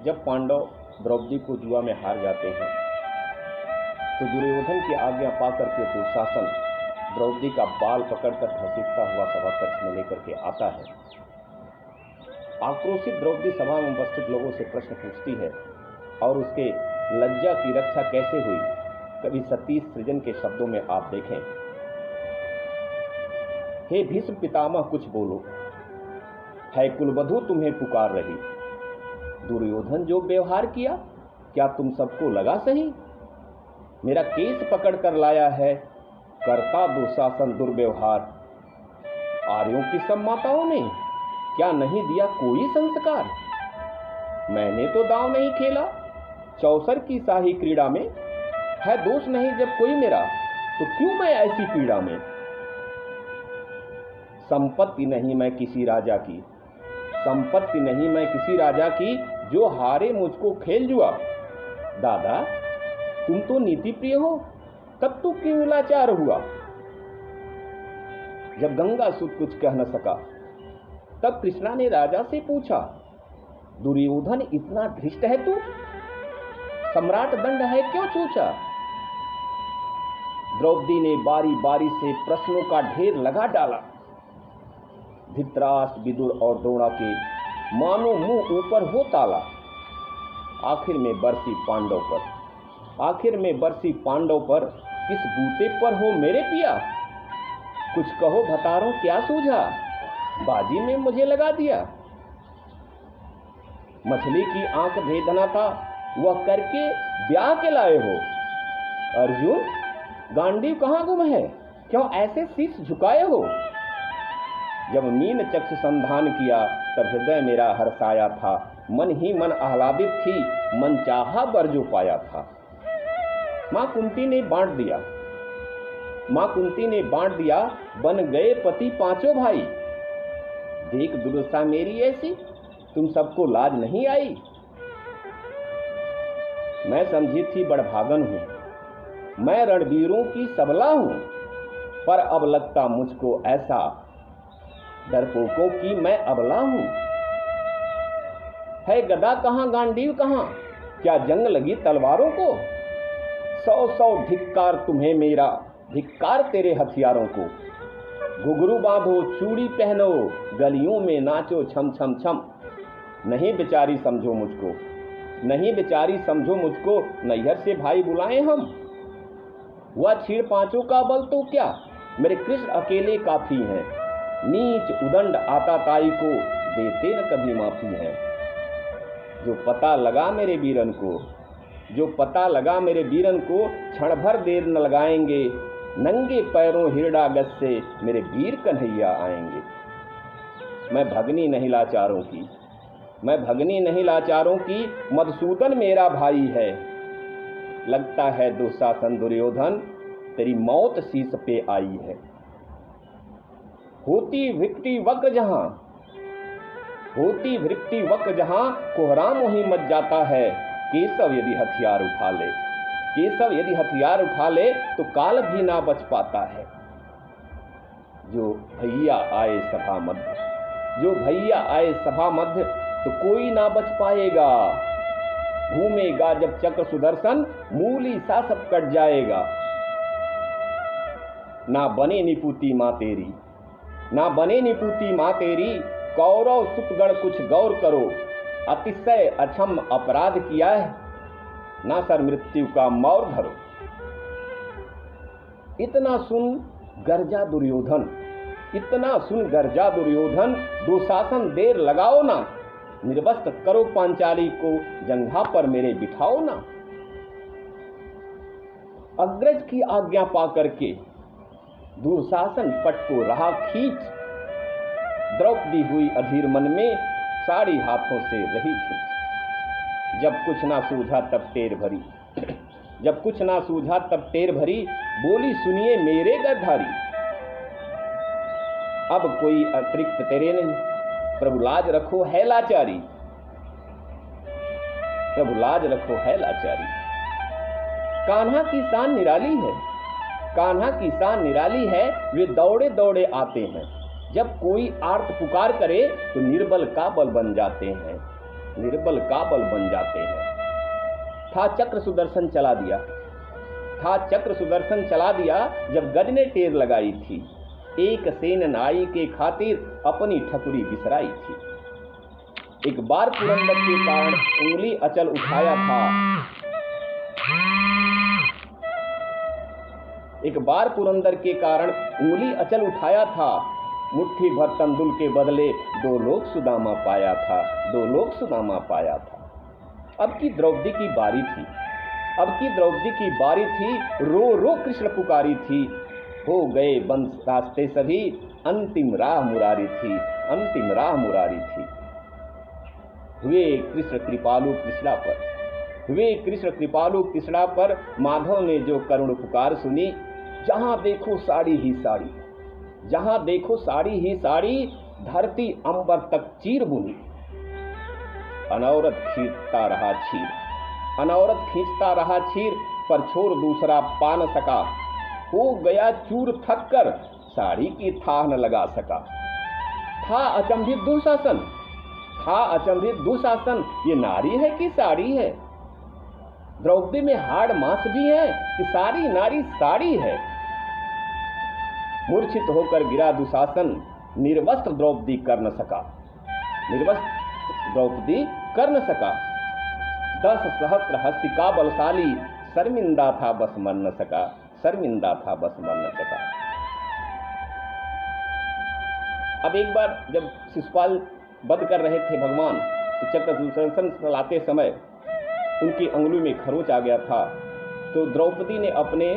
जब पांडव द्रौपदी को जुआ में हार जाते हैं तो दुर्योधन की आज्ञा पाकर के दुशासन द्रौपदी का बाल पकड़कर घसीटता हुआ सभा कक्ष में लेकर के आता है। आक्रोशित द्रौपदी सभा में उपस्थित लोगों से प्रश्न पूछती है और उसके लज्जा की रक्षा कैसे हुई, कवि सतीश सृजन के शब्दों में आप देखें। हे भीष्म पितामह कुछ बोलो, है कुलवधू तुम्हें पुकार रही। दुर्योधन जो व्यवहार किया क्या तुम सबको लगा सही। मेरा केस पकड़ कर लाया है, करता दुशासन दुर्व्यवहार। आर्यों की सब माताओं ने क्या नहीं दिया कोई संस्कार। मैंने तो दांव नहीं खेला चौसर की शाही क्रीड़ा में। है दोष नहीं जब कोई मेरा, तो क्यों मैं ऐसी पीड़ा में। संपत्ति नहीं मैं किसी राजा की, संपत्ति नहीं मैं किसी राजा की, जो हारे मुझको खेल जुआ। दादा तुम तो नीति प्रिय हो, तब तो क्यों लाचार हुआ। जब गंगा सुत कुछ कह न सका, तब कृष्णा ने राजा से पूछा, दुर्योधन इतना धृष्ट है तू, सम्राट दंड है क्यों छूछा। द्रौपदी ने बारी बारी से प्रश्नों का ढेर लगा डाला। धृतराष्ट्र विदुर और द्रोणा के मानो मुंह ऊपर हो ताला। आखिर में बरसी पांडव पर, आखिर में बरसी पांडव पर, किस बूते पर हो मेरे पिया। कुछ कहो भतारों क्या सूझा, बाजी में मुझे लगा दिया। मछली की आंख भेदना था, वह करके ब्याह के लाए हो। अर्जुन गांडीव कहाँ गुम है, क्यों ऐसे शीश झुकाए हो। जब मीन चक्षु संधान किया, तब हृदय मेरा हर्षाया था। मन ही मन आह्लादित थी, मन चाहा वर जो पाया था। मां कुंती ने बांट दिया, मां कुंती ने बांट दिया, बन गए पति पांचों भाई। देख दुर्दशा मेरी ऐसी, तुम सबको लाज नहीं आई। मैं समझी थी बड़भागन हूं, मैं रणवीरों की सबला हूं, पर अब लगता मुझको ऐसा, डरपोकों की मैं अबला हूं। है गदा कहां गांडीव कहां, क्या जंग लगी तलवारों को। सौ सौ धिक्कार तुम्हें मेरा, धिक्कार तेरे हथियारों को। घुघरू बांधो चूड़ी पहनो, गलियों में नाचो छम छम छम। नहीं बेचारी समझो मुझको, नहीं बेचारी समझो मुझको, नैहर से भाई बुलाएं हम। वह छीड़ पांचों का बल तो क्या, मेरे कृष्ण अकेले काफी हैं। नीच उदंड आताताई को देते न कभी माफी है। जो पता लगा मेरे वीरन को, जो पता लगा मेरे वीरन को, क्षण भर देर न लगाएंगे। नंगे पैरों हिरडागज से मेरे वीर कन्हैया आएंगे। मैं भगनी नहीं लाचारों की, मैं भगनी नहीं लाचारों की, मधुसूदन मेरा भाई है। लगता है दुशासन दुर्योधन, तेरी मौत शीश पे आई है। होती वृक्ति वक्र जहां, होती वृक्ति वक्र जहां, कोहराम वहीं मच जाता है। केशव यदि हथियार उठा ले, केशव यदि हथियार उठा ले, तो काल भी ना बच पाता है। जो भैया आए सभा मध्य, जो भैया आए सभा मध्य, तो कोई ना बच पाएगा। घूमेगा जब चक्र सुदर्शन, मूली सा सब कट जाएगा। ना बने निपुती मां तेरी, ना बने निपुती मां तेरी, कौरव सुतगण कुछ गौर करो। अतिशय अक्षम अपराध किया है, ना सर मृत्यु का मौर धरो। इतना सुन गर्जा दुर्योधन, इतना सुन गर्जा दुर्योधन, दुशासन देर लगाओ ना। निर्वस्त्र करो पांचाली को, जंघा पर मेरे बिठाओ ना। अग्रज की आज्ञा पा करके दुशासन पट को रहा खींच। द्रौपदी हुई अधीर मन में, साड़ी हाथों से रही खींच। जब कुछ ना सूझा तब टेर भरी, जब कुछ ना सूझा तब टेर भरी, बोली सुनिए मेरे गद्धारी। अब कोई अतिरिक्त तेरे नहीं, प्रभु लाज रखो है लाचारी, प्रभु लाज रखो है लाचारी। कान्हा की शान निराली है, कान्हा की शान निराली है। वे दौड़े दौड़े आते हैं, जब कोई आर्त पुकार करे तो निर्बल का बल बन जाते हैं। निर्बल का बल बन जाते हैं। था चक्र सुदर्शन चला दिया, था चक्र सुदर्शन चला दिया, जब गज ने टेर लगाई थी, एक सेन नाई के खातिर अपनी ठकुरी बिसराई थी। एक बार पुरंदर के कारण उंगली अचल उठाया था, एक बार पुरंदर के कारण उंगली अचल उठाया था, मुट्ठी भर तंदुल के बदले 2 लोग सुदामा पाया था, 2 लोग सुदामा पाया था। अब की द्रौपदी की बारी थी, अब की द्रौपदी की बारी थी, रो रो कृष्ण पुकारी थी, हो गए बंद रास्ते सभी, अंतिम राह मुरारी थी, अंतिम राह मुरारी थी। हुए कृष्ण कृपालु कृष्णा पर, हुए कृष्ण कृपालु कृष्णा पर, माधव ने जो करुण पुकार सुनी, जहां देखो साड़ी ही साड़ी, जहां देखो साड़ी ही साड़ी, धरती अंबर तक चीर बुनी। अनौरत खींचता रहा चीर, अनौरत खींचता रहा चीर, पर छोर दूसरा पा न सका, हो गया चूर थक कर, साड़ी की थाह न लगा सका। था अचंभित दुशासन, था अचंभित दुशासन, ये नारी है कि साड़ी है? द्रौपदी में हाड़ मांस भी है कि सारी नारी साड़ी है? मूर्छित होकर गिरा दुशासन, निर्वस्त्र द्रौपदी कर न सका, निर्वस्त्र द्रौपदी कर न सका। 10 सहस्त्र हस्तिका बलशाली, शर्मिंदा था बस मर न सका, शर्मिंदा था बस मर न सका। अब एक बार जब शिशुपाल वध कर रहे थे भगवान, तो चक्र सुदर्शन चलाते समय उनकी अंगुली में खरोंच आ गया था, तो द्रौपदी ने अपने